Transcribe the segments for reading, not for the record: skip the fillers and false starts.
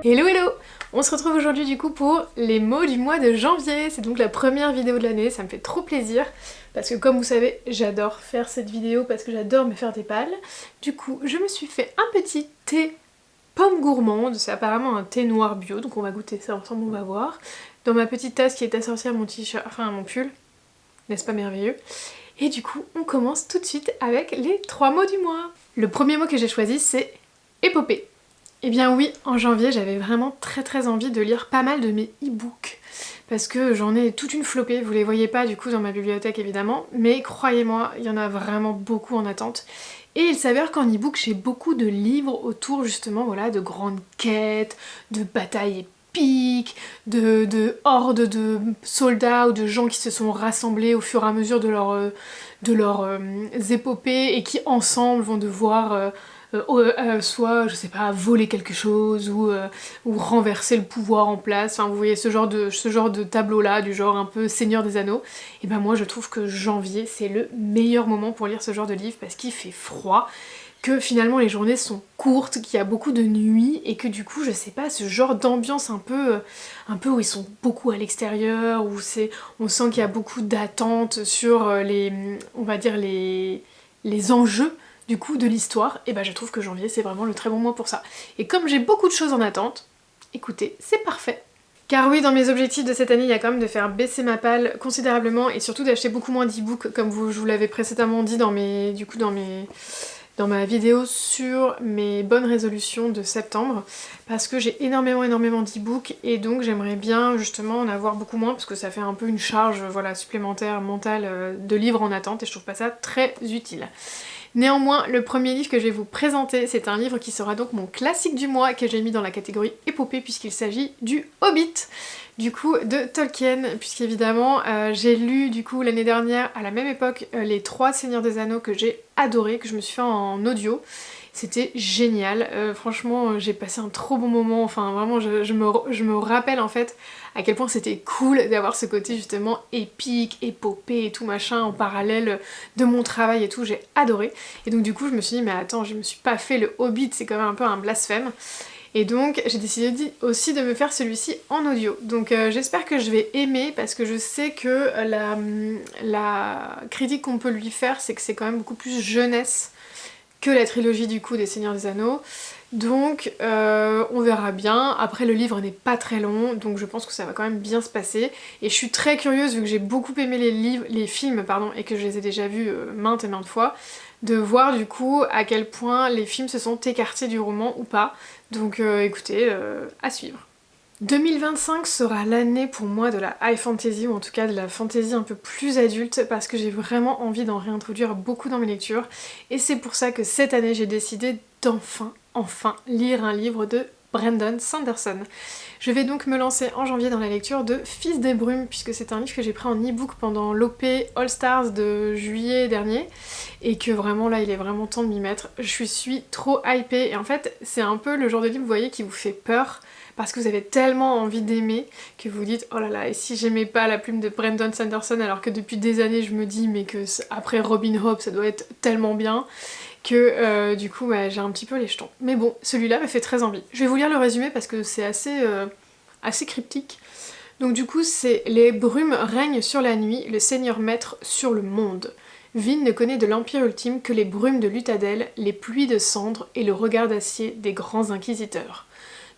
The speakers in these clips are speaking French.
Hello hello! On se retrouve aujourd'hui du coup pour les mots du mois de janvier. C'est donc la première vidéo de l'année, ça me fait trop plaisir. Parce que comme vous savez, j'adore faire cette vidéo parce que j'adore me faire des pales. Du coup, je me suis fait un petit thé pomme gourmande. C'est apparemment un thé noir bio, donc on va goûter ça ensemble, on va voir. Dans ma petite tasse qui est assortie à mon t-shirt, enfin à mon pull. N'est-ce pas merveilleux? Et du coup, on commence tout de suite avec les 3 mots du mois. Le premier mot que j'ai choisi, c'est épopée. Eh bien oui, en janvier, j'avais vraiment très envie de lire pas mal de mes e-books. Parce que j'en ai toute une flopée, vous les voyez pas du coup dans ma bibliothèque évidemment, mais croyez-moi, il y en a vraiment beaucoup en attente. Et il s'avère qu'en e-book, j'ai beaucoup de livres autour justement voilà, de grandes quêtes, de batailles épiques, de hordes de soldats ou de gens qui se sont rassemblés au fur et à mesure de leurs épopées et qui ensemble vont devoir soit, je sais pas, voler quelque chose ou renverser le pouvoir en place. Enfin, vous voyez ce genre de tableau-là, du genre un peu Seigneur des Anneaux. Et ben moi, je trouve que janvier, c'est le meilleur moment pour lire ce genre de livre parce qu'il fait froid, que finalement les journées sont courtes, qu'il y a beaucoup de nuits et que du coup, je sais pas, ce genre d'ambiance un peu où ils sont beaucoup à l'extérieur, où on sent qu'il y a beaucoup d'attentes sur on va dire les enjeux du coup de l'histoire, et bah je trouve que janvier c'est vraiment le très bon mois pour ça. Et comme j'ai beaucoup de choses en attente, écoutez, c'est parfait. Car oui, dans mes objectifs de cette année, il y a quand même de faire baisser ma palle considérablement et surtout d'acheter beaucoup moins d'e-books comme je vous l'avais précédemment dit dans ma vidéo sur mes bonnes résolutions de septembre, parce que j'ai énormément d'e-books et donc j'aimerais bien justement en avoir beaucoup moins parce que ça fait un peu une charge voilà, supplémentaire mentale de livres en attente et je trouve pas ça très utile. Néanmoins, le premier livre que je vais vous présenter, c'est un livre qui sera donc mon classique du mois que j'ai mis dans la catégorie épopée puisqu'il s'agit du Hobbit, du coup de Tolkien, puisqu'évidemment j'ai lu du coup l'année dernière à la même époque les 3 Seigneurs des Anneaux que j'ai adoré, que je me suis fait en audio. C'était génial, franchement j'ai passé un trop bon moment, enfin vraiment je me rappelle en fait à quel point c'était cool d'avoir ce côté justement épique, épopée et tout machin en parallèle de mon travail et tout, j'ai adoré. Et donc du coup je me suis dit mais attends, je me suis pas fait le Hobbit, c'est quand même un peu un blasphème. Et donc j'ai décidé aussi de me faire celui-ci en audio. Donc j'espère que je vais aimer parce que je sais que la critique qu'on peut lui faire c'est que c'est quand même beaucoup plus jeunesse que la trilogie du coup des Seigneurs des Anneaux. Donc on verra bien. Après le livre n'est pas très long, donc je pense que ça va quand même bien se passer. Et je suis très curieuse, vu que j'ai beaucoup aimé les films et que je les ai déjà vus maintes et maintes fois, de voir du coup à quel point les films se sont écartés du roman ou pas. Donc écoutez, à suivre. 2025 sera l'année pour moi de la high fantasy, ou en tout cas de la fantasy un peu plus adulte, parce que j'ai vraiment envie d'en réintroduire beaucoup dans mes lectures, et c'est pour ça que cette année j'ai décidé enfin lire un livre de Brandon Sanderson. Je vais donc me lancer en janvier dans la lecture de Fils des Brumes, puisque c'est un livre que j'ai pris en e-book pendant l'OP All Stars de juillet dernier, et que vraiment là il est vraiment temps de m'y mettre. Je suis trop hypée, et en fait c'est un peu le genre de livre, vous voyez, qui vous fait peur, parce que vous avez tellement envie d'aimer que vous dites oh là là, et si j'aimais pas la plume de Brandon Sanderson, alors que depuis des années je me dis mais que après Robin Hood ça doit être tellement bien que du coup j'ai un petit peu les jetons. Mais bon, celui-là me fait très envie. Je vais vous lire le résumé parce que c'est assez cryptique. Donc du coup c'est les brumes règnent sur la nuit, le seigneur maître sur le monde. Vin ne connaît de l'Empire ultime que les brumes de Luthadel, les pluies de cendres et le regard d'acier des grands inquisiteurs.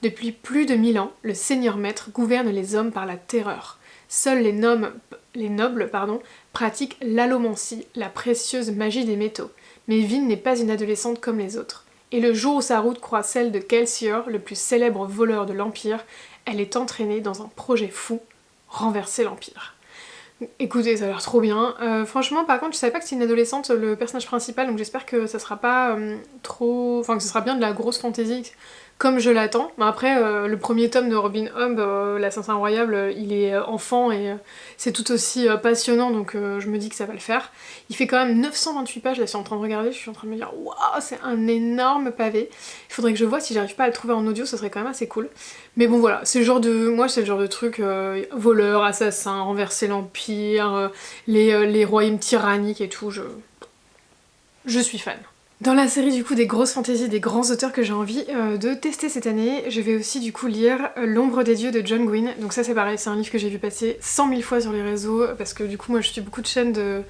Depuis plus de 1000 ans, le Seigneur Maître gouverne les hommes par la terreur. Seuls les nobles pratiquent l'allomancie, la précieuse magie des métaux. Mais Vin n'est pas une adolescente comme les autres. Et le jour où sa route croise celle de Kelsier, le plus célèbre voleur de l'Empire, elle est entraînée dans un projet fou, renverser l'Empire. Écoutez, ça a l'air trop bien. Franchement, par contre, je savais pas que c'est une adolescente, le personnage principal, donc j'espère que ça sera pas trop... Enfin, que ce sera bien de la grosse fantasy comme je l'attends. Mais après, le premier tome de Robin Hood, l'Assassin Royal, il est enfant et c'est tout aussi passionnant, donc je me dis que ça va le faire. Il fait quand même 928 pages, là je suis en train de regarder, je suis en train de me dire waouh, c'est un énorme pavé. Il faudrait que je vois si j'arrive pas à le trouver en audio, ce serait quand même assez cool. Mais bon voilà, c'est le genre de... Moi c'est le genre de truc, voleur, assassin, renverser l'Empire, les royaumes tyranniques et tout, je suis fan. Dans la série du coup des grosses fantaisies, des grands auteurs que j'ai envie de tester cette année, je vais aussi du coup lire L'ombre des dieux de John Gwynne. Donc ça c'est pareil, c'est un livre que j'ai vu passer 100 000 fois sur les réseaux parce que du coup moi je suis beaucoup de chaînes de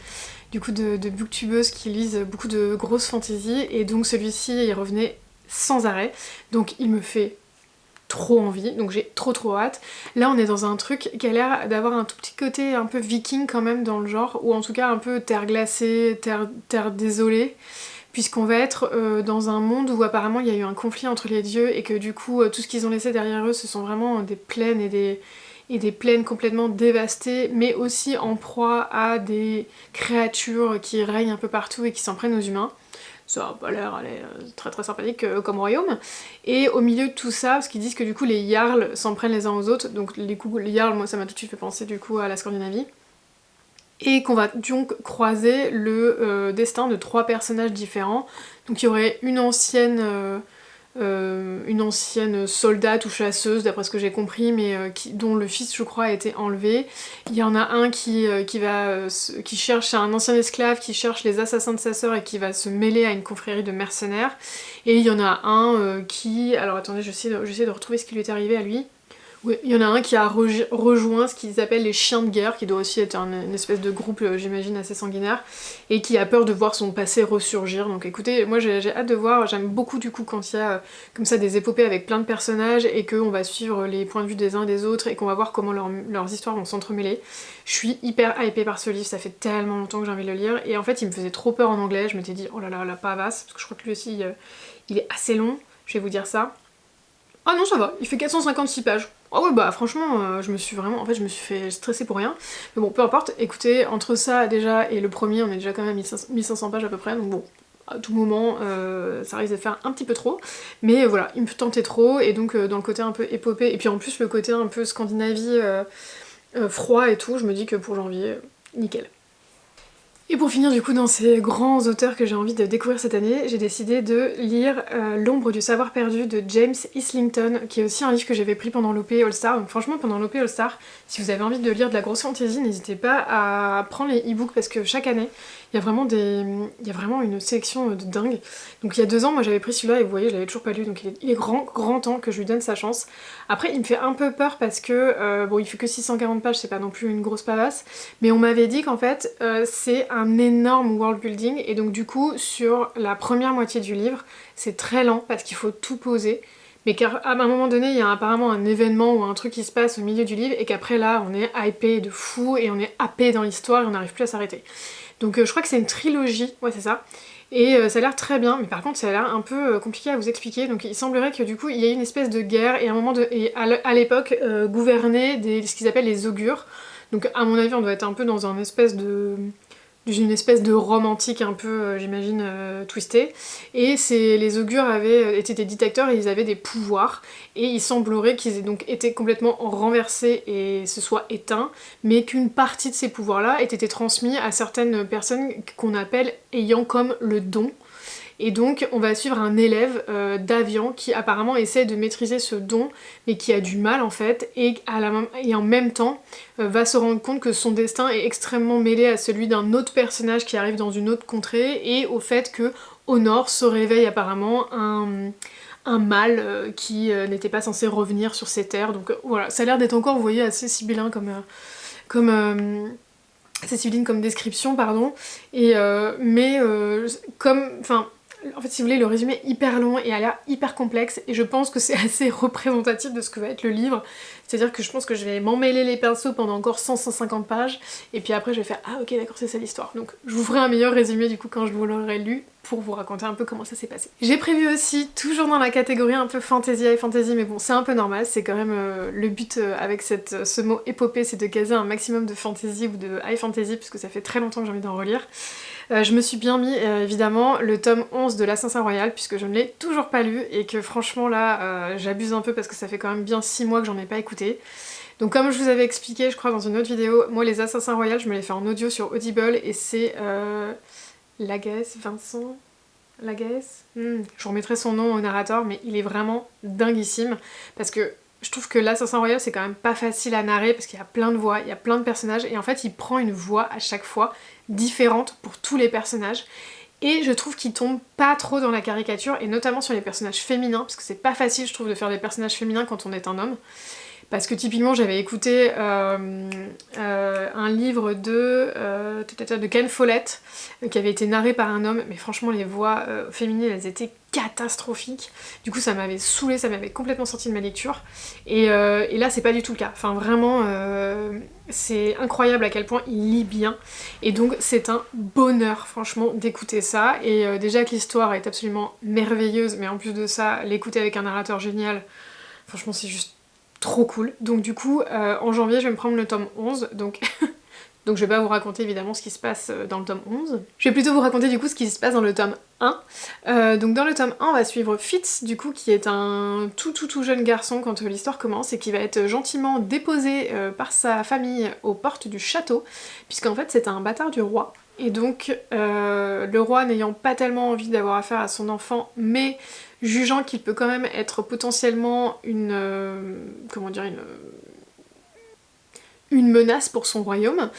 booktubeuses qui lisent beaucoup de grosses fantaisies et donc celui-ci il revenait sans arrêt. Donc il me fait trop envie, donc j'ai trop hâte. Là on est dans un truc qui a l'air d'avoir un tout petit côté un peu viking quand même dans le genre, ou en tout cas un peu terre glacée, terre désolée, puisqu'on va être dans un monde où apparemment il y a eu un conflit entre les dieux et que du coup tout ce qu'ils ont laissé derrière eux ce sont vraiment des plaines et des plaines complètement dévastées, mais aussi en proie à des créatures qui règnent un peu partout et qui s'en prennent aux humains. Ça a pas l'air très sympathique comme royaume. Et au milieu de tout ça, parce qu'ils disent que du coup les jarls s'en prennent les uns aux autres, donc les jarls, moi ça m'a tout de suite fait penser du coup à la Scandinavie, et qu'on va donc croiser le destin de 3 personnages différents. Donc il y aurait une ancienne soldate ou chasseuse d'après ce que j'ai compris, mais dont le fils je crois a été enlevé. Il y en a un qui cherche un ancien esclave qui cherche les assassins de sa sœur et qui va se mêler à une confrérie de mercenaires. Et il y en a un qui... Alors attendez, j'essaie de retrouver ce qui lui est arrivé à lui. Oui, il y en a un qui a rejoint ce qu'ils appellent les chiens de guerre, qui doit aussi être une espèce de groupe, j'imagine, assez sanguinaire, et qui a peur de voir son passé ressurgir. Donc écoutez, moi j'ai hâte de voir, j'aime beaucoup du coup quand il y a comme ça des épopées avec plein de personnages, et qu'on va suivre les points de vue des uns et des autres, et qu'on va voir comment leurs histoires vont s'entremêler. Je suis hyper hypée par ce livre, ça fait tellement longtemps que j'ai envie de le lire, et en fait il me faisait trop peur en anglais, je m'étais dit, oh là là, la pavasse, parce que je crois que lui aussi, il est assez long, je vais vous dire ça. Ah non ça va, il fait 456 pages. Ah ouais bah franchement je me suis fait stresser pour rien. Mais bon peu importe, écoutez, entre ça déjà et le premier on est déjà quand même à 1500 pages à peu près, donc bon, à tout moment ça risque de faire un petit peu trop. Mais voilà, il me tentait trop, et donc dans le côté un peu épopée, et puis en plus le côté un peu Scandinavie froid et tout, je me dis que pour janvier, nickel. Et pour finir du coup dans ces grands auteurs que j'ai envie de découvrir cette année, j'ai décidé de lire L'ombre du savoir perdu de James Islington, qui est aussi un livre que j'avais pris pendant l'OP All Star. Donc franchement pendant l'OP All Star, si vous avez envie de lire de la grosse fantasy, n'hésitez pas à prendre les e-books parce que chaque année, il y a vraiment une sélection de dingue. Donc il y a 2 ans, moi j'avais pris celui-là et vous voyez, je l'avais toujours pas lu, donc il est grand temps que je lui donne sa chance. Après il me fait un peu peur parce que, bon il fait que 640 pages, c'est pas non plus une grosse pavasse, mais on m'avait dit qu'en fait c'est un énorme world building, et donc du coup sur la première moitié du livre c'est très lent parce qu'il faut tout poser, mais car à un moment donné il y a apparemment un événement ou un truc qui se passe au milieu du livre et qu'après là on est hypé de fou et on est happé dans l'histoire et on n'arrive plus à s'arrêter. Donc je crois que c'est une trilogie, ouais c'est ça, et ça a l'air très bien, mais par contre ça a l'air un peu compliqué à vous expliquer. Donc il semblerait que du coup il y ait une espèce de guerre et à l'époque gouvernaient ce qu'ils appellent les augures. Donc à mon avis on doit être un peu dans une espèce de Rome antique un peu, j'imagine, twisté. Et les augures étaient des dictateurs et ils avaient des pouvoirs. Et il semblerait qu'ils aient donc été complètement renversés et se soient éteints, mais qu'une partie de ces pouvoirs-là ait été transmis à certaines personnes qu'on appelle ayant comme le don. Et donc on va suivre un élève d'Avian qui apparemment essaie de maîtriser ce don mais qui a du mal en fait, et en même temps va se rendre compte que son destin est extrêmement mêlé à celui d'un autre personnage qui arrive dans une autre contrée, et au fait que au nord se réveille apparemment un mâle qui n'était pas censé revenir sur ces terres. Donc voilà, ça a l'air d'être encore, vous voyez, assez sibyllin assez sibylline comme description, pardon, et en fait si vous voulez le résumé est hyper long et a l'air hyper complexe, et je pense que c'est assez représentatif de ce que va être le livre, c'est-à-dire que je pense que je vais m'emmêler les pinceaux pendant encore 100-150 pages, et puis après je vais faire ah ok d'accord c'est ça l'histoire. Donc je vous ferai un meilleur résumé du coup quand je vous l'aurai lu, pour vous raconter un peu comment ça s'est passé. J'ai prévu aussi, toujours dans la catégorie un peu fantasy, high fantasy, mais bon c'est un peu normal, c'est quand même le but avec ce mot épopée, c'est de caser un maximum de fantasy ou de high fantasy, puisque ça fait très longtemps que j'ai envie d'en relire. Je me suis bien mis évidemment le tome 11 de l'Assassin Royal, puisque je ne l'ai toujours pas lu, et que franchement là j'abuse un peu parce que ça fait quand même bien 6 mois que j'en ai pas écouté. Donc comme je vous avais expliqué je crois dans une autre vidéo, moi les Assassins Royal je me les fais en audio sur Audible, et c'est Vincent Lagaès, je vous remettrai son nom au narrateur, mais il est vraiment dinguissime, parce que je trouve que l'Assassin Royal c'est quand même pas facile à narrer parce qu'il y a plein de voix, il y a plein de personnages, et en fait il prend une voix à chaque fois différente pour tous les personnages, et je trouve qu'il tombe pas trop dans la caricature, et notamment sur les personnages féminins, parce que c'est pas facile je trouve de faire des personnages féminins quand on est un homme. Parce que typiquement j'avais écouté un livre de Ken Follett qui avait été narré par un homme, mais franchement les voix féminines elles étaient catastrophiques. Du coup ça m'avait saoulée, ça m'avait complètement sorti de ma lecture. Et là c'est pas du tout le cas. Enfin vraiment c'est incroyable à quel point il lit bien. Et donc c'est un bonheur franchement d'écouter ça. Et déjà que l'histoire est absolument merveilleuse, mais en plus de ça, l'écouter avec un narrateur génial, franchement c'est juste trop cool. Donc du coup, en janvier, je vais me prendre le tome 11, donc... donc je vais pas vous raconter évidemment ce qui se passe dans le tome 11. Je vais plutôt vous raconter du coup ce qui se passe dans le tome 1. Donc dans le tome 1, on va suivre Fitz, du coup, qui est un tout jeune garçon quand l'histoire commence, et qui va être gentiment déposé par sa famille aux portes du château, puisqu'en fait c'est un bâtard du roi. Et donc le roi n'ayant pas tellement envie d'avoir affaire à son enfant, mais jugeant qu'il peut quand même être potentiellement une menace pour son royaume,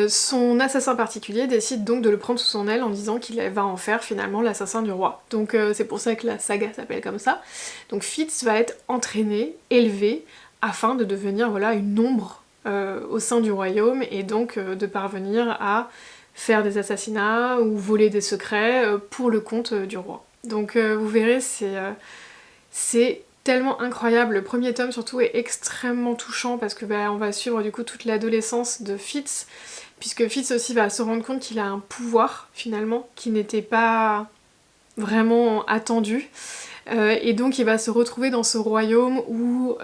son assassin particulier décide donc de le prendre sous son aile en disant qu'il va en faire finalement l'assassin du roi. Donc c'est pour ça que la saga s'appelle comme ça. Donc Fitz va être entraîné, élevé, afin de devenir voilà, une ombre au sein du royaume, et donc de parvenir à faire des assassinats ou voler des secrets pour le compte du roi. Donc vous verrez, c'est tellement incroyable. Le premier tome surtout est extrêmement touchant parce que on va suivre du coup toute l'adolescence de Fitz, puisque Fitz aussi va se rendre compte qu'il a un pouvoir finalement qui n'était pas vraiment attendu. Et donc il va se retrouver dans ce royaume où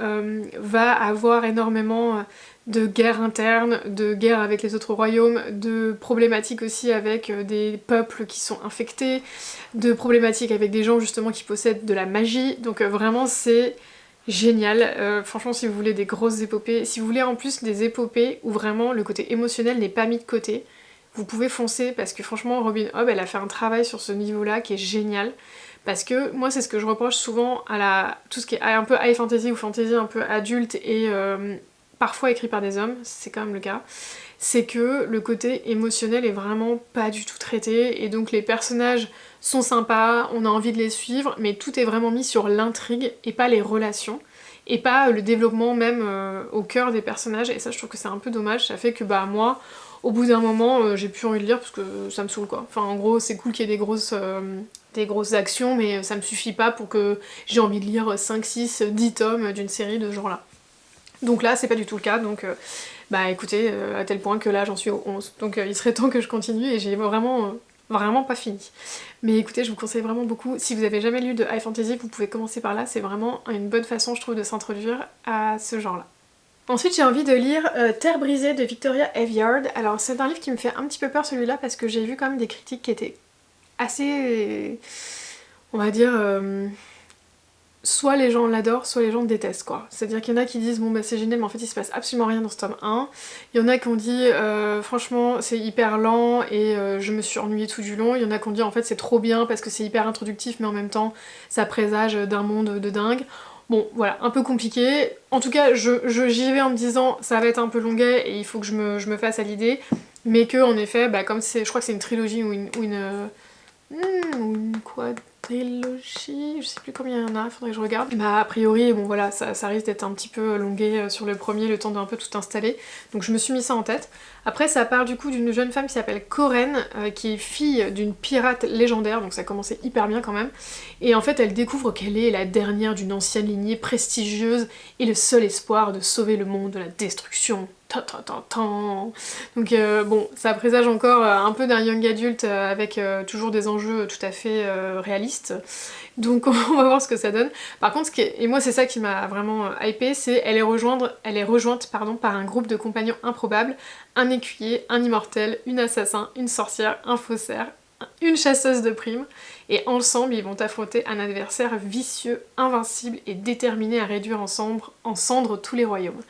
va avoir énormément de guerres internes, de guerres avec les autres royaumes, de problématiques aussi avec des peuples qui sont infectés, de problématiques avec des gens justement qui possèdent de la magie. Donc vraiment c'est génial. Franchement si vous voulez des grosses épopées, si vous voulez en plus des épopées où vraiment le côté émotionnel n'est pas mis de côté, vous pouvez foncer, parce que franchement Robin Hobb elle a fait un travail sur ce niveau-là qui est génial. Parce que moi c'est ce que je reproche souvent à tout ce qui est un peu high fantasy ou fantasy un peu adulte et parfois écrit par des hommes, c'est quand même le cas, c'est que le côté émotionnel est vraiment pas du tout traité, et donc les personnages sont sympas, on a envie de les suivre, mais tout est vraiment mis sur l'intrigue et pas les relations, et pas le développement même au cœur des personnages, et ça je trouve que c'est un peu dommage. Ça fait que moi, au bout d'un moment, j'ai plus envie de lire parce que ça me saoule quoi. Enfin en gros c'est cool qu'il y ait des grosses actions, mais ça me suffit pas pour que j'ai envie de lire 5, 6, 10 tomes d'une série de ce genre là. Donc là c'est pas du tout le cas, donc écoutez, à tel point que là j'en suis au 11, donc il serait temps que je continue, et j'ai vraiment pas fini. Mais écoutez, je vous conseille vraiment beaucoup, si vous avez jamais lu de high fantasy, vous pouvez commencer par là, c'est vraiment une bonne façon je trouve de s'introduire à ce genre là. Ensuite j'ai envie de lire Terre brisée de Victoria Aveyard. Alors c'est un livre qui me fait un petit peu peur celui-là, parce que j'ai vu quand même des critiques qui étaient assez, on va dire, soit les gens l'adorent, soit les gens le détestent quoi. C'est-à-dire qu'il y en a qui disent bon c'est génial, mais en fait il se passe absolument rien dans ce tome 1. Il y en a qui ont dit franchement c'est hyper lent et je me suis ennuyée tout du long. Il y en a qui ont dit en fait c'est trop bien parce que c'est hyper introductif, mais en même temps ça présage d'un monde de dingue. Bon voilà, un peu compliqué. En tout cas j'y vais en me disant ça va être un peu longuet et il faut que je me fasse à l'idée, mais que en effet comme je crois que c'est une trilogie ou une quadrilogie, je sais plus combien il y en a, faudrait que je regarde. A priori, bon voilà, ça risque d'être un petit peu longué sur le premier, le temps d'un peu tout installer, donc je me suis mis ça en tête. Après ça parle du coup d'une jeune femme qui s'appelle Corinne, qui est fille d'une pirate légendaire, donc ça commençait hyper bien quand même, et en fait elle découvre qu'elle est la dernière d'une ancienne lignée prestigieuse et le seul espoir de sauver le monde de la destruction. Donc bon, ça présage encore un peu d'un young adulte avec toujours des enjeux tout à fait réalistes. Donc on va voir ce que ça donne. Par contre, et moi c'est ça qui m'a vraiment hypée, c'est elle est rejointe par un groupe de compagnons improbables, un écuyer, un immortel, une assassin, une sorcière, un faussaire, une chasseuse de primes, et ensemble ils vont affronter un adversaire vicieux, invincible et déterminé à réduire en cendres tous les royaumes.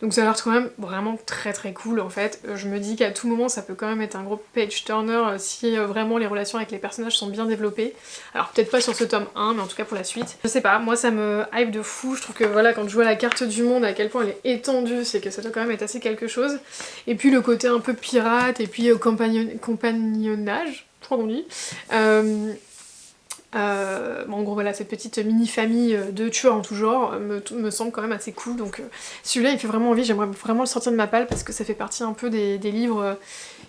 Donc ça a l'air quand même vraiment très très cool en fait. Je me dis qu'à tout moment ça peut quand même être un gros page turner si vraiment les relations avec les personnages sont bien développées. Alors peut-être pas sur ce tome 1, mais en tout cas pour la suite. Je sais pas, moi ça me hype de fou. Je trouve que voilà, quand je vois la carte du monde, à quel point elle est étendue, c'est que ça doit quand même être assez quelque chose. Et puis le côté un peu pirate et puis compagnonnage, trop conduit. Bon, en gros voilà, cette petite mini-famille de tueurs en tout genre me semble quand même assez cool, donc celui-là il fait vraiment envie, j'aimerais vraiment le sortir de ma palle parce que ça fait partie un peu des livres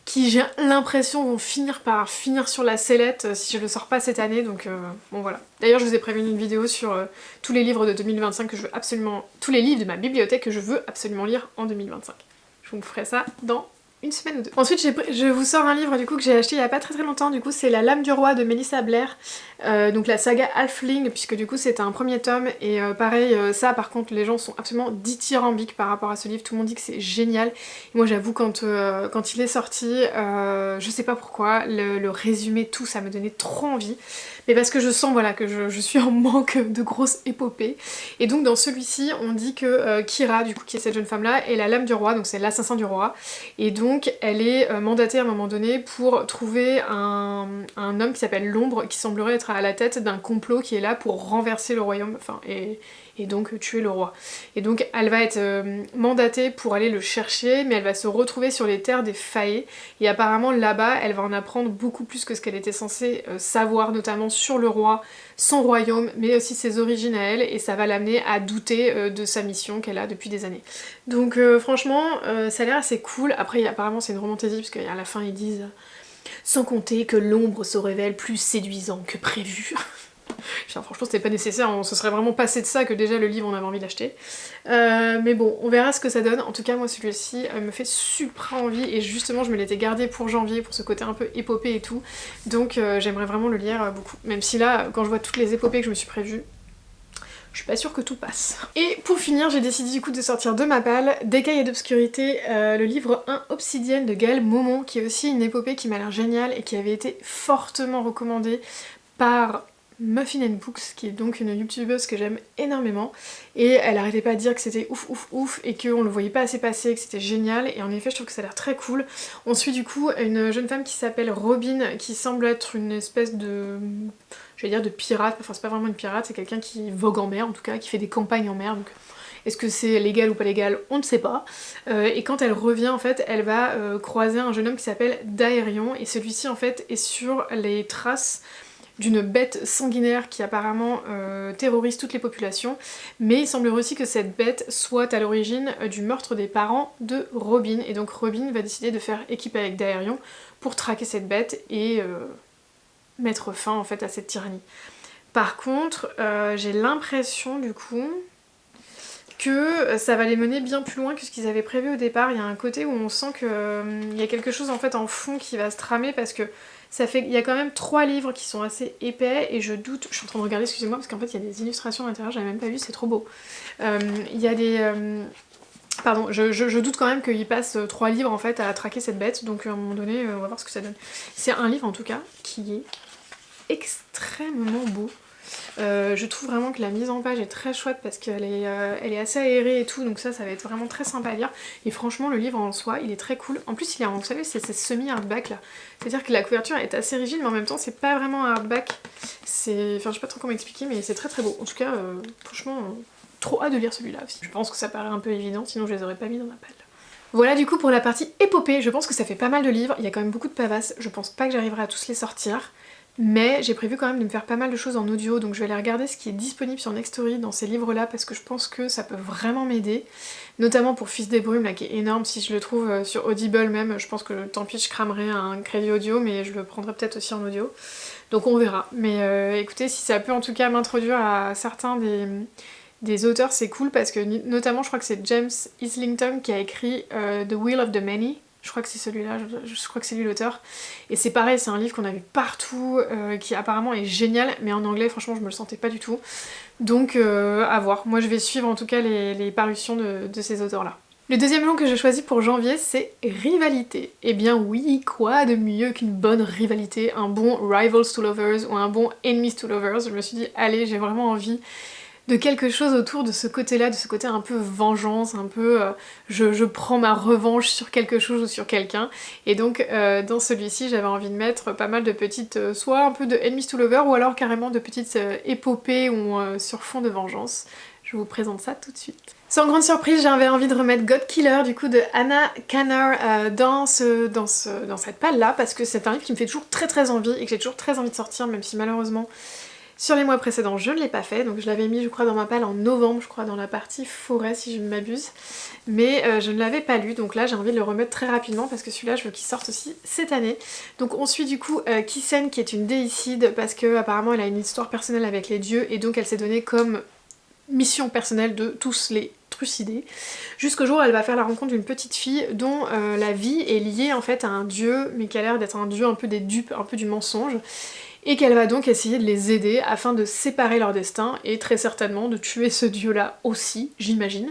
qui j'ai l'impression vont finir par finir sur la sellette si je le sors pas cette année, donc bon voilà. D'ailleurs je vous ai prévenu une vidéo sur tous les livres de 2025 que je veux absolument... tous les livres de ma bibliothèque que je veux absolument lire en 2025. Je vous ferai ça dans une semaine ou deux. Ensuite je vous sors un livre du coup que j'ai acheté il y a pas très longtemps, du coup c'est La Lame du Roi de Melissa Blair, donc la saga Halfling, puisque du coup c'était un premier tome et pareil ça par contre les gens sont absolument dithyrambiques par rapport à ce livre, tout le monde dit que c'est génial. Et moi j'avoue quand il est sorti, je sais pas pourquoi, le résumé tout ça me donnait trop envie, mais parce que je sens voilà que je suis en manque de grosses épopées. Et donc dans celui-ci on dit que Kira du coup qui est cette jeune femme là est la lame du roi, donc c'est l'assassin du roi, et donc elle est mandatée à un moment donné pour trouver un homme qui s'appelle l'Ombre, qui semblerait être à la tête d'un complot qui est là pour renverser le royaume, enfin et donc tuer le roi. Et donc elle va être mandatée pour aller le chercher, mais elle va se retrouver sur les terres des Fae, et apparemment là-bas elle va en apprendre beaucoup plus que ce qu'elle était censée savoir, notamment sur le roi, son royaume, mais aussi ses origines à elle, et ça va l'amener à douter de sa mission qu'elle a depuis des années. Donc franchement ça a l'air assez cool. Après apparemment c'est une romantésie, parce qu'à la fin ils disent sans compter que l'ombre se révèle plus séduisant que prévu. Enfin, franchement c'était pas nécessaire, on se serait vraiment passé de ça que déjà le livre on avait envie d'acheter. Mais bon, on verra ce que ça donne. En tout cas moi celui-ci me fait super envie, et justement je me l'étais gardé pour janvier, pour ce côté un peu épopée et tout. Donc j'aimerais vraiment le lire beaucoup. Même si là, quand je vois toutes les épopées que je me suis prévues, je suis pas sûre que tout passe. Et pour finir, j'ai décidé du coup de sortir de ma palle d'Écailles d'obscurité, le livre 1 Obsidienne de Gaëlle Momon, qui est aussi une épopée qui m'a l'air géniale et qui avait été fortement recommandée par Muffin Books, qui est donc une youtubeuse que j'aime énormément, et elle arrêtait pas de dire que c'était ouf ouf ouf et qu'on le voyait pas assez passer, que c'était génial, et en effet je trouve que ça a l'air très cool. On suit du coup une jeune femme qui s'appelle Robin, qui semble être une espèce de... je vais dire de pirate, enfin c'est pas vraiment une pirate, c'est quelqu'un qui vogue en mer en tout cas, qui fait des campagnes en mer, donc est-ce que c'est légal ou pas légal, on ne sait pas. Et quand elle revient en fait, elle va croiser un jeune homme qui s'appelle Daerion, et celui-ci en fait est sur les traces d'une bête sanguinaire qui apparemment terrorise toutes les populations, mais il semblerait aussi que cette bête soit à l'origine du meurtre des parents de Robin, et donc Robin va décider de faire équipe avec Daerion pour traquer cette bête et mettre fin en fait à cette tyrannie. Par contre, j'ai l'impression du coup que ça va les mener bien plus loin que ce qu'ils avaient prévu au départ. Il y a un côté où on sent qu'il y a quelque chose en fait en fond qui va se tramer, parce que ça fait, il y a quand même 3 livres qui sont assez épais, et je doute, je suis en train de regarder, excusez-moi, parce qu'en fait il y a des illustrations à l'intérieur, j'avais même pas vu, c'est trop beau. Il y a des... pardon, je doute quand même qu'ils passent 3 livres en fait à traquer cette bête, donc à un moment donné on va voir ce que ça donne. C'est un livre en tout cas qui est extrêmement beau. Je trouve vraiment que la mise en page est très chouette parce qu'elle est, elle est assez aérée et tout, donc ça va être vraiment très sympa à lire. Et franchement le livre en soi il est très cool. En plus il est en, vous savez, c'est semi-hardback là, c'est à dire que la couverture est assez rigide, mais en même temps c'est pas vraiment un hardback, c'est... enfin je sais pas trop comment expliquer, mais c'est très très beau. En tout cas franchement trop hâte de lire celui-là aussi. Je pense que ça paraît un peu évident, sinon je les aurais pas mis dans ma palle. Voilà du coup pour la partie épopée. Je pense que ça fait pas mal de livres, il y a quand même beaucoup de pavasses, je pense pas que j'arriverai à tous les sortir. Mais j'ai prévu quand même de me faire pas mal de choses en audio, donc je vais aller regarder ce qui est disponible sur Nextory dans ces livres là, parce que je pense que ça peut vraiment m'aider, notamment pour Fils des Brumes là qui est énorme. Si je le trouve sur Audible même, je pense que tant pis je cramerai un crédit audio, mais je le prendrai peut-être aussi en audio, donc on verra. Mais écoutez, si ça peut en tout cas m'introduire à certains des auteurs, c'est cool, parce que notamment je crois que c'est James Islington qui a écrit The Will of the Many. Je crois que c'est celui-là, je crois que c'est lui l'auteur. Et c'est pareil, c'est un livre qu'on a vu partout, qui apparemment est génial, mais en anglais franchement je me le sentais pas du tout. Donc à voir. Moi je vais suivre en tout cas les parutions de ces auteurs-là. Le deuxième genre que j'ai choisi pour janvier, c'est Rivalité. Eh bien oui, quoi de mieux qu'une bonne rivalité, un bon Rivals to Lovers ou un bon Enemies to Lovers. Je me suis dit, allez, j'ai vraiment envie de quelque chose autour de ce côté-là, de ce côté un peu vengeance, un peu je prends ma revanche sur quelque chose ou sur quelqu'un. Et donc dans celui-ci j'avais envie de mettre pas mal de petites, soit un peu de Enemies to Lovers, ou alors carrément de petites épopées ou sur fond de vengeance. Je vous présente ça tout de suite. Sans grande surprise, j'avais envie de remettre God Killer du coup de Hannah Kanner dans cette palle là parce que c'est un livre qui me fait toujours très envie et que j'ai toujours très envie de sortir, même si malheureusement sur les mois précédents je ne l'ai pas fait. Donc je l'avais mis je crois dans ma palle en novembre, je crois dans la partie forêt si je ne m'abuse, mais je ne l'avais pas lu, donc là j'ai envie de le remettre très rapidement parce que celui-là je veux qu'il sorte aussi cette année. Donc on suit du coup Kisen qui est une déicide parce que apparemment elle a une histoire personnelle avec les dieux et donc elle s'est donnée comme mission personnelle de tous les trucider, jusqu'au jour où elle va faire la rencontre d'une petite fille dont la vie est liée en fait à un dieu, mais qui a l'air d'être un dieu un peu des dupes, un peu du mensonge, et qu'elle va donc essayer de les aider afin de séparer leur destin, et très certainement de tuer ce dieu-là aussi, j'imagine,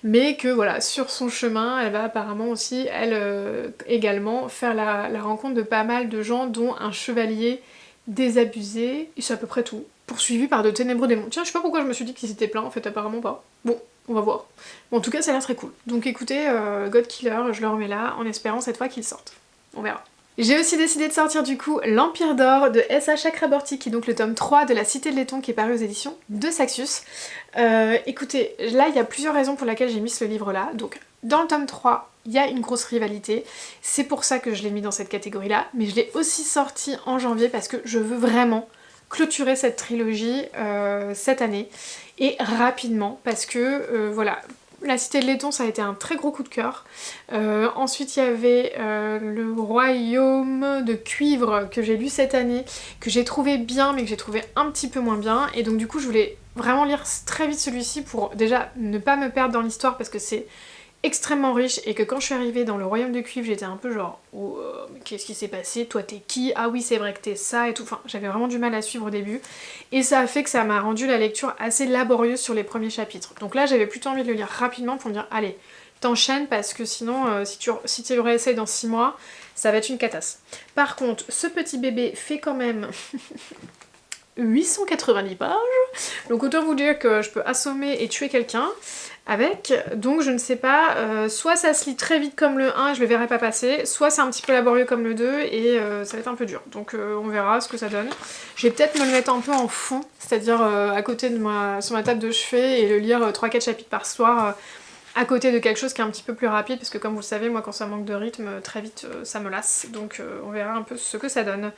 mais que voilà, sur son chemin, elle va apparemment aussi, elle également, faire la rencontre de pas mal de gens, dont un chevalier désabusé, et c'est à peu près tout, poursuivi par de ténébreux démons. Tiens, je sais pas pourquoi je me suis dit qu'ils étaient pleins, en fait apparemment pas. Bon, on va voir. Bon, en tout cas, ça a l'air très cool. Donc écoutez, God Killer, je le remets là, en espérant cette fois qu'il sorte. On verra. J'ai aussi décidé de sortir du coup L'Empire d'Or de S.A. Chakraborty, qui est donc le tome 3 de La Cité de Laiton, qui est paru aux éditions de Saxius. Écoutez, là il y a plusieurs raisons pour lesquelles j'ai mis ce livre là. Donc dans le tome 3, il y a une grosse rivalité, c'est pour ça que je l'ai mis dans cette catégorie là, mais je l'ai aussi sorti en janvier parce que je veux vraiment clôturer cette trilogie cette année, et rapidement, parce que voilà, La Cité de Laiton ça a été un très gros coup de cœur. Ensuite il y avait Le Royaume de Cuivre que j'ai lu cette année, que j'ai trouvé bien mais que j'ai trouvé un petit peu moins bien, et donc du coup je voulais vraiment lire très vite celui-ci pour déjà ne pas me perdre dans l'histoire parce que c'est extrêmement riche, et que quand je suis arrivée dans le Royaume de Cuivre j'étais un peu genre oh, qu'est-ce qui s'est passé, toi t'es qui, ah oui c'est vrai que t'es ça et tout, enfin j'avais vraiment du mal à suivre au début, et ça a fait que ça m'a rendu la lecture assez laborieuse sur les premiers chapitres. Donc là j'avais plutôt envie de le lire rapidement pour me dire allez t'enchaînes, parce que sinon si tu réessayes dans 6 mois ça va être une catasse. Par contre ce petit bébé fait quand même 890 pages, donc autant vous dire que je peux assommer et tuer quelqu'un avec, donc je ne sais pas, soit ça se lit très vite comme le 1 et je le verrai pas passer, soit c'est un petit peu laborieux comme le 2 et ça va être un peu dur, donc on verra ce que ça donne. Je vais peut-être me le mettre un peu en fond, c'est-à-dire à côté de sur ma table de chevet, et le lire 3-4 chapitres par soir, à côté de quelque chose qui est un petit peu plus rapide, parce que comme vous le savez, moi quand ça manque de rythme, très vite ça me lasse, donc on verra un peu ce que ça donne.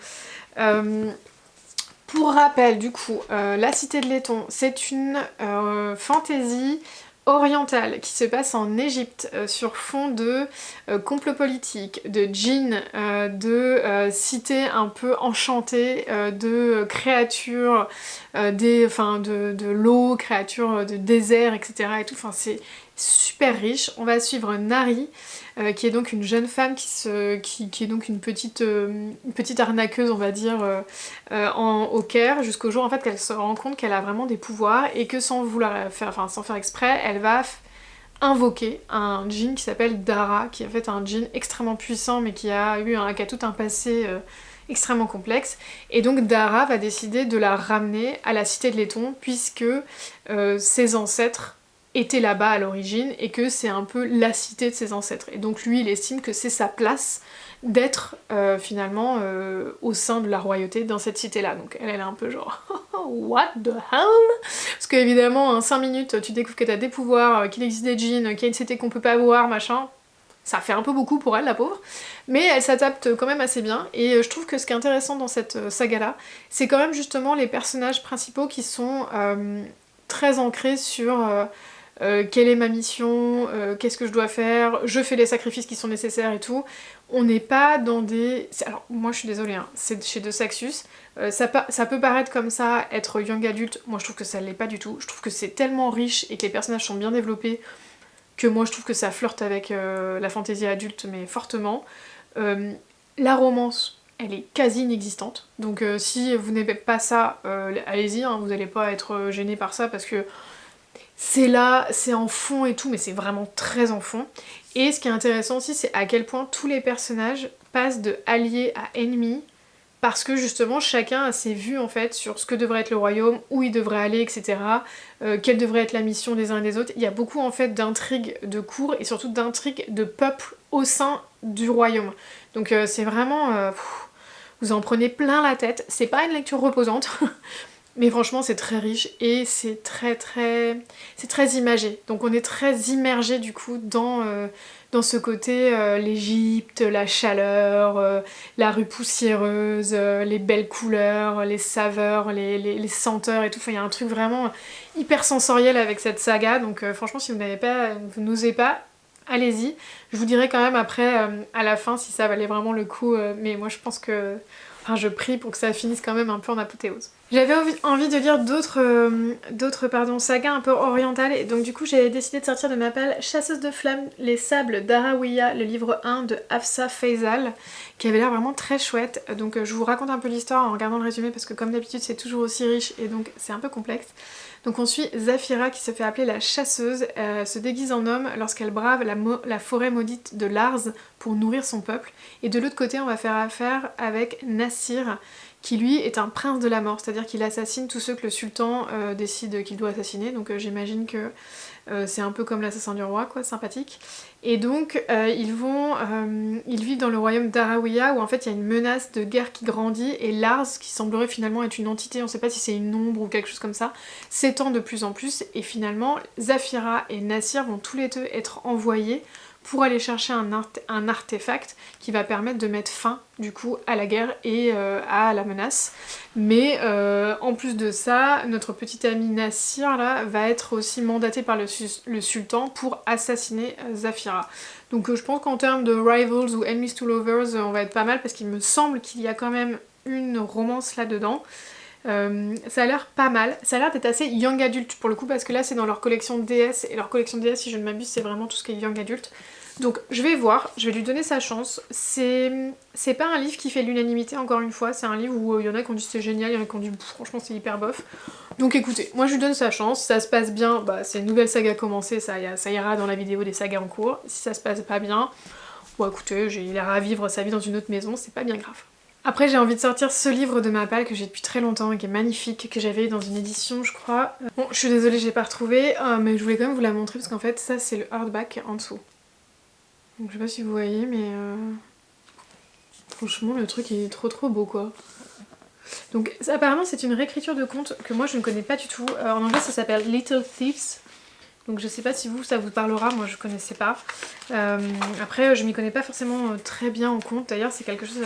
Pour rappel, du coup, La Cité de Laiton, c'est une fantasy orientale qui se passe en Égypte sur fond de complot politique, de djinns, de cité un peu enchantée, de créatures, de l'eau, créatures de désert, etc. et tout. Enfin, c'est super riche. On va suivre Nari, qui est donc une jeune femme qui est donc une petite arnaqueuse, on va dire, au Caire, jusqu'au jour en fait qu'elle se rend compte qu'elle a vraiment des pouvoirs, et que sans faire exprès, elle va invoquer un djinn qui s'appelle Dara, qui est en fait un djinn extrêmement puissant mais qui a tout un passé extrêmement complexe, et donc Dara va décider de la ramener à la Cité de Laiton, puisque ses ancêtres était là-bas à l'origine, et que c'est un peu la cité de ses ancêtres. Et donc lui, il estime que c'est sa place d'être finalement au sein de la royauté dans cette cité-là. Donc elle est un peu genre what the hell? Parce qu'évidemment, en 5 minutes, tu découvres que t'as des pouvoirs, qu'il existe des djinns, qu'il y a une cité qu'on peut pas voir, machin. Ça fait un peu beaucoup pour elle, la pauvre, mais elle s'adapte quand même assez bien, et je trouve que ce qui est intéressant dans cette saga-là, c'est quand même justement les personnages principaux qui sont très ancrés sur quelle est ma mission, qu'est-ce que je dois faire, je fais les sacrifices qui sont nécessaires et tout. On n'est pas dans des... Alors moi je suis désolée, hein, c'est chez De Saxius, ça peut paraître comme ça, être young adulte, moi je trouve que ça l'est pas du tout. Je trouve que c'est tellement riche et que les personnages sont bien développés que moi je trouve que ça flirte avec la fantaisie adulte, mais fortement. La romance, elle est quasi inexistante, donc si vous n'aimez pas ça, allez-y, hein, vous n'allez pas être gêné par ça, parce que c'est là, c'est en fond et tout, mais c'est vraiment très en fond. Et ce qui est intéressant aussi, c'est à quel point tous les personnages passent de alliés à ennemis, parce que justement chacun a ses vues en fait sur ce que devrait être le royaume, où il devrait aller, etc. Quelle devrait être la mission des uns et des autres. Il y a beaucoup en fait d'intrigues de cour, et surtout d'intrigues de peuple au sein du royaume. Donc c'est vraiment... vous en prenez plein la tête. C'est pas une lecture reposante, Mais franchement c'est très riche et c'est très imagé. Donc on est très immergé du coup dans ce côté l'Égypte, la chaleur, la rue poussiéreuse, les belles couleurs, les saveurs, les senteurs et tout. Enfin il y a un truc vraiment hyper sensoriel avec cette saga. Donc franchement si vous n'osez pas, allez-y. Je vous dirai quand même après à la fin si ça valait vraiment le coup. Mais moi je pense que... Enfin je prie pour que ça finisse quand même un peu en apothéose. J'avais envie de lire d'autres sagas un peu orientales et donc du coup j'ai décidé de sortir de ma palle Chasseuse de flammes, les sables d'Arawiya, le livre 1 de Hafsa Faisal, qui avait l'air vraiment très chouette. Donc je vous raconte un peu l'histoire en regardant le résumé parce que comme d'habitude c'est toujours aussi riche et donc c'est un peu complexe. Donc on suit Zafira qui se fait appeler la chasseuse, se déguise en homme lorsqu'elle brave la forêt maudite de Lars pour nourrir son peuple. Et de l'autre côté on va faire affaire avec Nassir, qui lui est un prince de la mort, c'est-à-dire qu'il assassine tous ceux que le sultan décide qu'il doit assassiner, donc j'imagine que c'est un peu comme l'assassin du roi, quoi, sympathique. Et donc ils vivent dans le royaume d'Arawiya où en fait il y a une menace de guerre qui grandit et Lars, qui semblerait finalement être une entité, on sait pas si c'est une ombre ou quelque chose comme ça, s'étend de plus en plus et finalement Zafira et Nassir vont tous les deux être envoyés pour aller chercher un artefact qui va permettre de mettre fin du coup à la guerre et à la menace. Mais en plus de ça, notre petit ami Nassir là va être aussi mandaté par le sultan pour assassiner Zafira. Donc je pense qu'en termes de rivals ou enemies to lovers, on va être pas mal parce qu'il me semble qu'il y a quand même une romance là-dedans. Ça a l'air pas mal, ça a l'air d'être assez young adult pour le coup parce que là c'est dans leur collection DS et leur collection DS si je ne m'abuse c'est vraiment tout ce qui est young adult. Donc je vais voir, je vais lui donner sa chance. C'est pas un livre qui fait l'unanimité encore une fois, c'est un livre où il y en a qui ont dit c'est génial, il y en a qui ont dit franchement c'est hyper bof. Donc écoutez, moi je lui donne sa chance, ça se passe bien, bah c'est une nouvelle saga commencée, ça ira dans la vidéo des sagas en cours. Si ça se passe pas bien, bon écoutez, il ira vivre sa vie dans une autre maison, c'est pas bien grave. Après j'ai envie de sortir ce livre de ma palle que j'ai depuis très longtemps et qui est magnifique, que j'avais dans une édition je crois. Bon je suis désolée je l'ai pas retrouvé, mais je voulais quand même vous la montrer parce qu'en fait ça c'est le hardback en dessous. Donc je sais pas si vous voyez mais franchement le truc est trop beau quoi. Donc apparemment c'est une réécriture de conte que moi je ne connais pas du tout. En anglais ça s'appelle Little Thieves. Donc je sais pas si ça vous parlera, moi je connaissais pas. Après je m'y connais pas forcément très bien en conte, d'ailleurs c'est quelque chose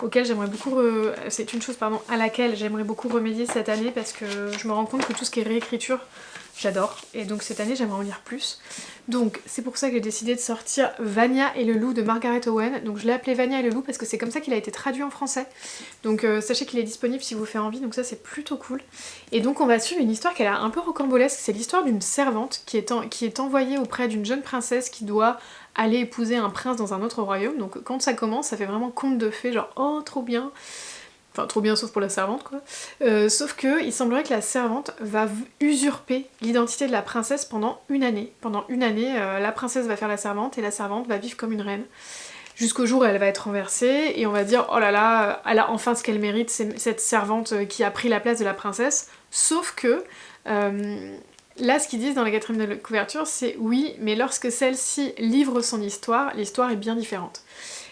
auquel j'aimerais beaucoup c'est une chose pardon à laquelle j'aimerais beaucoup remédier cette année parce que je me rends compte que tout ce qui est réécriture j'adore et donc cette année j'aimerais en lire plus. Donc c'est pour ça que j'ai décidé de sortir Vania et le loup de Margaret Owen. Donc je l'ai appelé Vania et le loup parce que c'est comme ça qu'il a été traduit en français. Donc sachez qu'il est disponible si vous fait envie, donc ça c'est plutôt cool. Et donc on va suivre une histoire qui a l'air un peu rocambolesque, c'est l'histoire d'une servante qui est envoyée auprès d'une jeune princesse qui doit aller épouser un prince dans un autre royaume. Donc quand ça commence ça fait vraiment conte de fées, genre oh trop bien. Enfin trop bien sauf pour la servante quoi. Sauf que il semblerait que la servante va usurper l'identité de la princesse pendant une année. Pendant une année, la princesse va faire la servante et la servante va vivre comme une reine. Jusqu'au jour où elle va être renversée et on va dire oh là là, elle a enfin ce qu'elle mérite, c'est cette servante qui a pris la place de la princesse. Sauf que là ce qu'ils disent dans la quatrième de couverture c'est oui mais lorsque celle-ci livre son histoire, l'histoire est bien différente.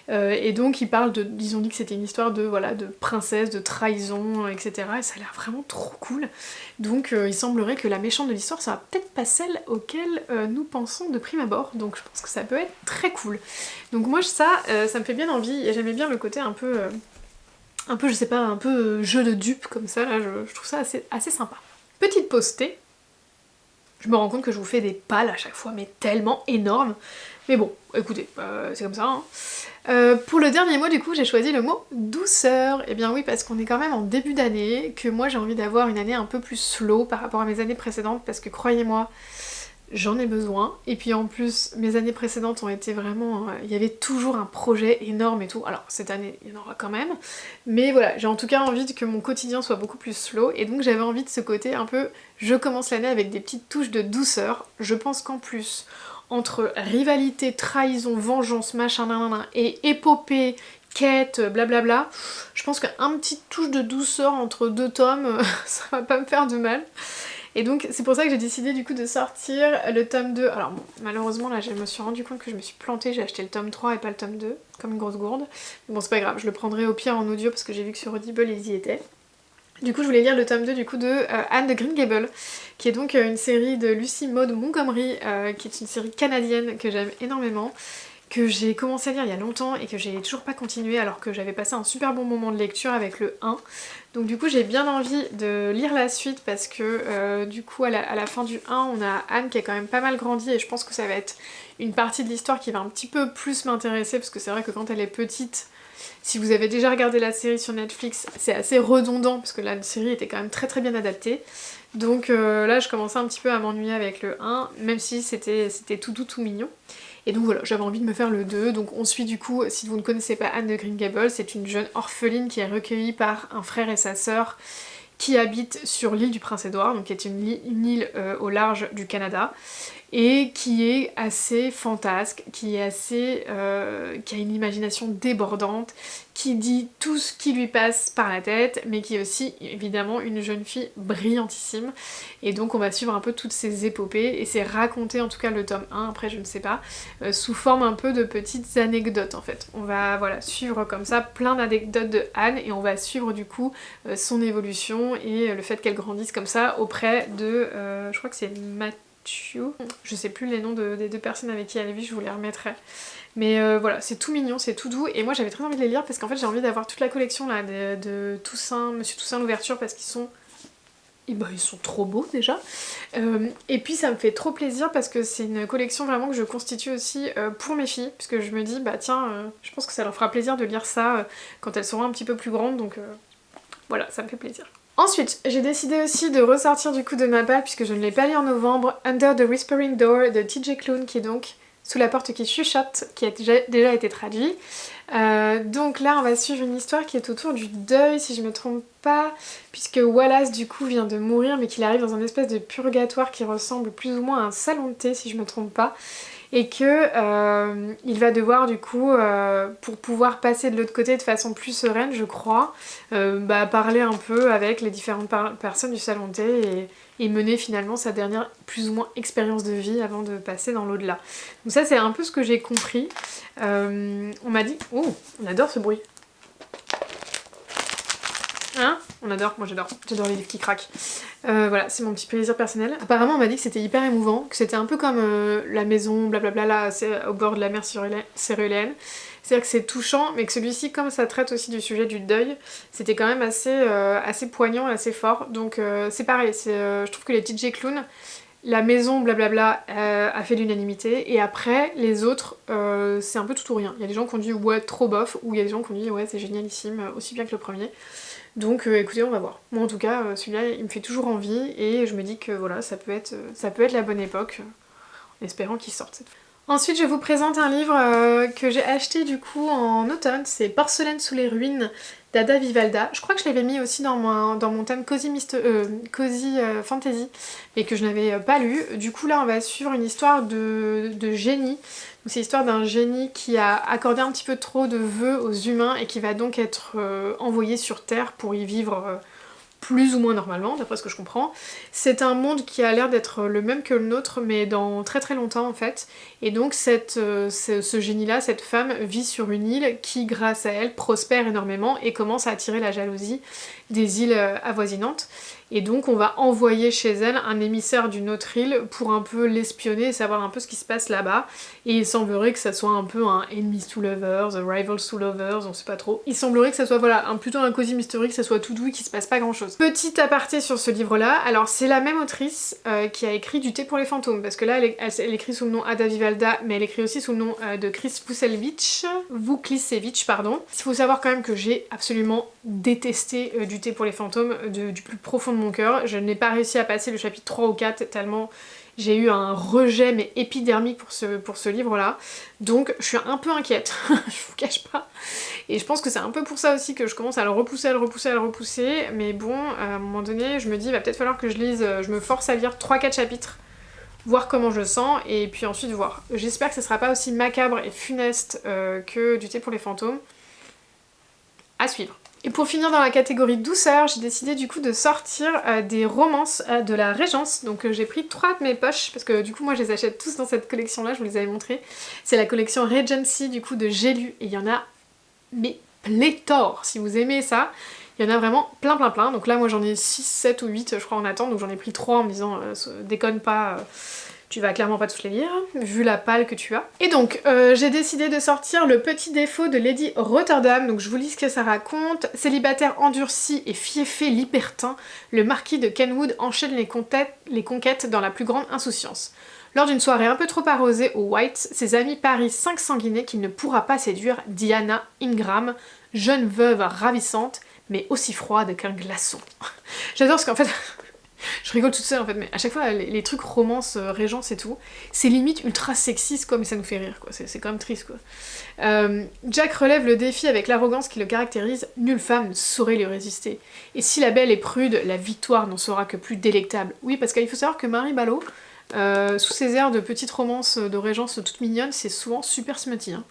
Et donc ils parlent de, ils ont dit que c'était une histoire de voilà de princesse, de trahison, etc. Et ça a l'air vraiment trop cool. Donc il semblerait que la méchante de l'histoire soit peut-être pas celle auquel nous pensons de prime abord. Donc je pense que ça peut être très cool. Donc moi ça me fait bien envie et j'aimais bien le côté un peu je sais pas, un peu jeu de dupe comme ça, là je trouve ça assez sympa. Petite pause thé. Je me rends compte que je vous fais des pales à chaque fois, mais tellement énormes. Mais bon, écoutez, c'est comme ça. Hein. Pour le dernier mot, du coup, j'ai choisi le mot douceur. Eh bien oui, parce qu'on est quand même en début d'année, que moi j'ai envie d'avoir une année un peu plus slow par rapport à mes années précédentes, parce que croyez-moi, j'en ai besoin. Et puis en plus, mes années précédentes ont été vraiment... il y avait toujours un projet énorme et tout. Alors cette année, il y en aura quand même. Mais voilà, j'ai en tout cas envie que mon quotidien soit beaucoup plus slow. Et donc j'avais envie de ce côté un peu... Je commence l'année avec des petites touches de douceur. Je pense qu'en plus... entre rivalité, trahison, vengeance, machin, nanana, et épopée, quête, blablabla, je pense qu'un petit touche de douceur entre deux tomes, ça va pas me faire de mal. Et donc c'est pour ça que j'ai décidé du coup de sortir le tome 2. Alors bon, malheureusement là je me suis rendu compte que je me suis plantée, j'ai acheté le tome 3 et pas le tome 2, comme une grosse gourde. Mais bon c'est pas grave, je le prendrai au pire en audio parce que j'ai vu que sur Audible ils y étaient. Du coup je voulais lire le tome 2 du coup de Anne de Green Gables, qui est donc une série de Lucy Maud Montgomery, qui est une série canadienne que j'aime énormément, que j'ai commencé à lire il y a longtemps et que j'ai toujours pas continué alors que j'avais passé un super bon moment de lecture avec le 1. Donc du coup j'ai bien envie de lire la suite parce que du coup à la fin du 1 on a Anne qui a quand même pas mal grandi et je pense que ça va être une partie de l'histoire qui va un petit peu plus m'intéresser parce que c'est vrai que quand elle est petite, si vous avez déjà regardé la série sur Netflix, c'est assez redondant parce que la série était quand même très bien adaptée. Donc là je commençais un petit peu à m'ennuyer avec le 1, même si c'était tout doux, tout mignon. Et donc voilà, j'avais envie de me faire le 2, donc on suit du coup, si vous ne connaissez pas Anne de Green Gables, c'est une jeune orpheline qui est recueillie par un frère et sa sœur qui habitent sur l'île du Prince-Édouard, donc qui est une île au large du Canada, et qui est assez fantasque, qui est assez, qui a une imagination débordante, qui dit tout ce qui lui passe par la tête, mais qui est aussi évidemment une jeune fille brillantissime. Et donc on va suivre un peu toutes ces épopées, et c'est raconté, en tout cas le tome 1, après je ne sais pas, sous forme un peu de petites anecdotes en fait. On va voilà, suivre comme ça plein d'anecdotes de Anne, et on va suivre du coup son évolution et le fait qu'elle grandisse comme ça auprès de, je crois que c'est Mathieu, je sais plus les noms des deux personnes avec qui elle vit, je vous les remettrai. Mais voilà, c'est tout mignon, c'est tout doux, et moi j'avais très envie de les lire parce qu'en fait j'ai envie d'avoir toute la collection là de Toussaint, Monsieur Toussaint l'ouverture, parce qu'ils sont... Et bah ils sont trop beaux déjà. Et puis ça me fait trop plaisir parce que c'est une collection vraiment que je constitue aussi pour mes filles, puisque je me dis bah tiens, je pense que ça leur fera plaisir de lire ça quand elles seront un petit peu plus grandes, donc voilà, ça me fait plaisir. Ensuite, j'ai décidé aussi de ressortir du coup de ma palle, puisque je ne l'ai pas lu en novembre, Under the Whispering Door de TJ Klune, qui est donc Sous la porte qui chuchote, qui a déjà été traduit. Donc là on va suivre une histoire qui est autour du deuil si je me trompe pas, puisque Wallace du coup vient de mourir mais qu'il arrive dans un espèce de purgatoire qui ressemble plus ou moins à un salon de thé si je me trompe pas, et que il va devoir du coup, pour pouvoir passer de l'autre côté de façon plus sereine je crois, parler un peu avec les différentes personnes du salon de thé et mener finalement sa dernière plus ou moins expérience de vie avant de passer dans l'au-delà. Donc ça c'est un peu ce que j'ai compris. On m'a dit... Oh, on adore ce bruit. Hein? On adore, moi j'adore les livres qui craquent. Voilà, c'est mon petit plaisir personnel. Apparemment on m'a dit que c'était hyper émouvant, que c'était un peu comme la maison blablabla là, au bord de la mer céruléenne. C'est-à-dire que c'est touchant, mais que celui-ci, comme ça traite aussi du sujet du deuil, c'était quand même assez poignant et assez fort. Donc c'est pareil, je trouve que les TJ Klune, la maison blablabla a fait l'unanimité, et après les autres c'est un peu tout ou rien. Il y a des gens qui ont dit ouais trop bof, ou il y a des gens qui ont dit ouais c'est génialissime, aussi bien que le premier. Donc écoutez, on va voir. Moi en tout cas celui-là il me fait toujours envie, et je me dis que voilà, ça peut être la bonne époque, en espérant qu'il sorte cette fois. Ensuite je vous présente un livre que j'ai acheté du coup en automne, c'est Porcelaine sous les ruines d'Ada Vivalda. Je crois que je l'avais mis aussi dans mon thème Cozy Fantasy, mais que je n'avais pas lu. Du coup là on va suivre une histoire de génie. C'est l'histoire d'un génie qui a accordé un petit peu trop de vœux aux humains et qui va donc être envoyé sur Terre pour y vivre plus ou moins normalement, d'après ce que je comprends. C'est un monde qui a l'air d'être le même que le nôtre, mais dans très longtemps en fait. Et donc ce génie-là, cette femme, vit sur une île qui, grâce à elle, prospère énormément et commence à attirer la jalousie des îles avoisinantes. Et donc on va envoyer chez elle un émissaire d'une autre île pour un peu l'espionner et savoir un peu ce qui se passe là-bas. Et il semblerait que ça soit un peu un enemies to lovers, a rivals to lovers, on sait pas trop. Il semblerait que ça soit voilà, plutôt un cosy mystery, que ça soit tout doux et qu'il se passe pas grand chose. Petit aparté sur ce livre-là, alors c'est la même autrice qui a écrit Du thé pour les fantômes, parce que là elle écrit sous le nom Ada Vivalda, mais elle écrit aussi sous le nom de Chris Vuklisevich, pardon. Il faut savoir quand même que j'ai absolument détesté Du thé pour les fantômes du plus profond de mon cœur. Je n'ai pas réussi à passer le chapitre 3 ou 4 tellement j'ai eu un rejet mais épidermique pour ce livre-là. Donc je suis un peu inquiète, je vous cache pas. Et je pense que c'est un peu pour ça aussi que je commence à le repousser. Mais bon, à un moment donné, je me dis, il va peut-être falloir que je lise, je me force à lire 3-4 chapitres, voir comment je sens, et puis ensuite voir. J'espère que ce sera pas aussi macabre et funeste que Du thé pour les fantômes. À suivre. Et pour finir dans la catégorie douceur, j'ai décidé du coup de sortir des romances de la Régence. Donc j'ai pris 3 de mes poches, parce que du coup moi je les achète tous dans cette collection là, je vous les avais montrés. C'est la collection Regency du coup de J'ai lu, et il y en a mais pléthore. Si vous aimez ça, Il y en a vraiment plein plein plein, donc là moi j'en ai 6, 7 ou 8 je crois en attente, donc j'en ai pris 3 en me disant déconne pas, tu vas clairement pas tous les lire, vu la palle que tu as. Et donc, j'ai décidé de sortir Le Petit Défaut de Lady Rotterdam, donc je vous lis ce que ça raconte. Célibataire endurci et fiefé libertin, le marquis de Kenwood enchaîne les conquêtes dans la plus grande insouciance. Lors d'une soirée un peu trop arrosée au White, ses amis parient 5 sanguinés qu'il ne pourra pas séduire Diana Ingram, jeune veuve ravissante, mais aussi froide qu'un glaçon. J'adore parce qu'en fait... Je rigole toute seule en fait, mais à chaque fois les trucs romance, régence et tout, c'est limite ultra sexiste quoi, mais ça nous fait rire quoi, c'est quand même triste quoi. Jack relève le défi avec l'arrogance qui le caractérise, nulle femme ne saurait lui résister. Et si la belle est prude, la victoire n'en sera que plus délectable. Oui, parce qu'il faut savoir que Marie Ballot, sous ses airs de petite romance de régence toute mignonne, c'est souvent super smutty. Hein.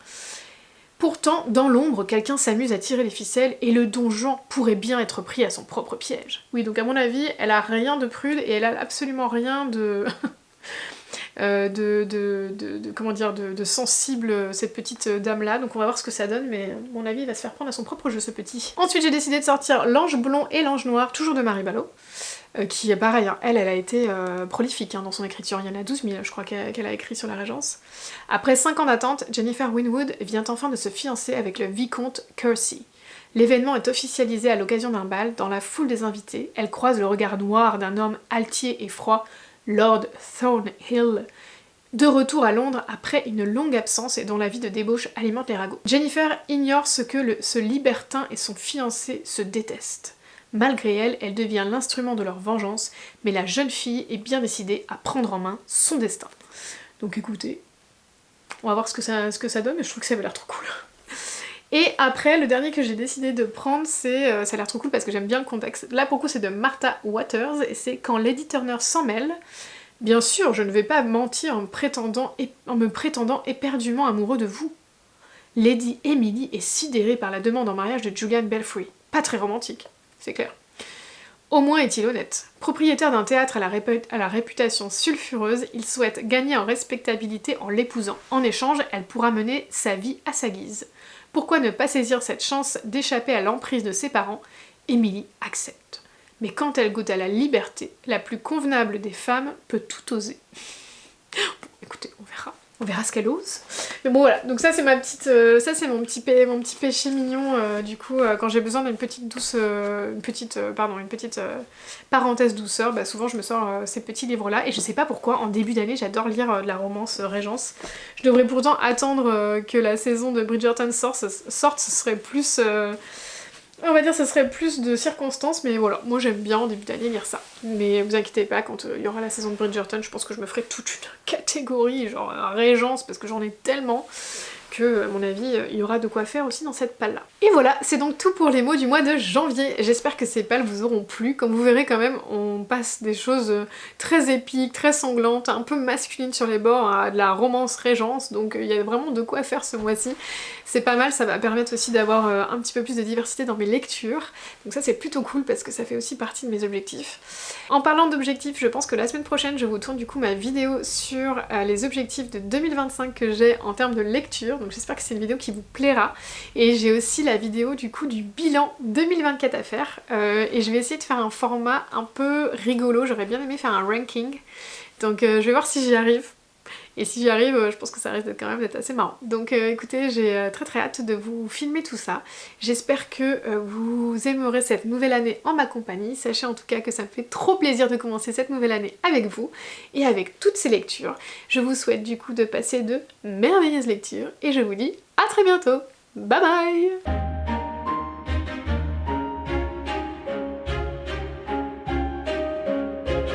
Pourtant, dans l'ombre, quelqu'un s'amuse à tirer les ficelles et le don Juan pourrait bien être pris à son propre piège. Oui, donc à mon avis, elle a rien de prude et elle a absolument rien de... comment dire, de sensible, cette petite dame-là. Donc on va voir ce que ça donne, mais à mon avis, il va se faire prendre à son propre jeu, ce petit. Ensuite, j'ai décidé de sortir L'Ange blond et l'Ange noir, toujours de Marie Ballot. Qui est pareil, hein. Elle a été prolifique hein, dans son écriture, il y en a 12 000 je crois qu'elle a écrit sur la Régence. Après 5 ans d'attente, Jennifer Winwood vient enfin de se fiancer avec le vicomte Kersey. L'événement est officialisé à l'occasion d'un bal, dans la foule des invités, elle croise le regard noir d'un homme altier et froid, Lord Thornhill, de retour à Londres après une longue absence et dont la vie de débauche alimente les ragots. Jennifer ignore ce que ce libertin et son fiancé se détestent. Malgré elle, elle devient l'instrument de leur vengeance, mais la jeune fille est bien décidée à prendre en main son destin. Donc écoutez, on va voir ce que ça donne, mais je trouve que ça avait l'air trop cool. Et après, le dernier que j'ai décidé de prendre, c'est... ça a l'air trop cool parce que j'aime bien le contexte. Là, pour le coup, c'est de Martha Waters, et c'est Quand Lady Turner s'en mêle. Bien sûr, je ne vais pas mentir en me prétendant éperdument amoureux de vous. Lady Emily est sidérée par la demande en mariage de Julian Belfry. Pas très romantique. C'est clair. Au moins est-il honnête. Propriétaire d'un théâtre à la réputation sulfureuse, il souhaite gagner en respectabilité en l'épousant. En échange, elle pourra mener sa vie à sa guise. Pourquoi ne pas saisir cette chance d'échapper à l'emprise de ses parents? Emily accepte. Mais quand elle goûte à la liberté, la plus convenable des femmes peut tout oser. Bon, écoutez, on verra. On verra ce qu'elle ose. Mais bon voilà, donc ça c'est ma petite, ça c'est mon petit péché mignon du coup quand j'ai besoin d'une petite douce, une petite parenthèse douceur, bah souvent je me sors ces petits livres là et je sais pas pourquoi en début d'année j'adore lire de la romance Régence. Je devrais pourtant attendre que la saison de Bridgerton sorte, ce serait plus... on va dire ça serait plus de circonstances, mais voilà, moi j'aime bien en début d'année lire ça. Mais vous inquiétez pas, quand il y aura la saison de Bridgerton, je pense que je me ferai toute une catégorie, genre Régence, parce que j'en ai tellement que, à mon avis, il y aura de quoi faire aussi dans cette palle-là. Et voilà, c'est donc tout pour les mots du mois de janvier. J'espère que ces palles vous auront plu. Comme vous verrez quand même, on passe des choses très épiques, très sanglantes, un peu masculines sur les bords, à de la romance Régence, donc il y a vraiment de quoi faire ce mois-ci. C'est pas mal, ça va permettre aussi d'avoir un petit peu plus de diversité dans mes lectures. Donc ça c'est plutôt cool parce que ça fait aussi partie de mes objectifs. En parlant d'objectifs, je pense que la semaine prochaine je vous tourne du coup ma vidéo sur les objectifs de 2025 que j'ai en termes de lecture. Donc j'espère que c'est une vidéo qui vous plaira. Et j'ai aussi la vidéo du coup du bilan 2024 à faire. Et je vais essayer de faire un format un peu rigolo, j'aurais bien aimé faire un ranking. Donc je vais voir si j'y arrive. Et si j'y arrive, je pense que ça risque quand même d'être assez marrant. Donc écoutez, j'ai très hâte de vous filmer tout ça. J'espère que vous aimerez cette nouvelle année en ma compagnie. Sachez en tout cas que ça me fait trop plaisir de commencer cette nouvelle année avec vous et avec toutes ces lectures. Je vous souhaite du coup de passer de merveilleuses lectures et je vous dis à très bientôt. Bye bye!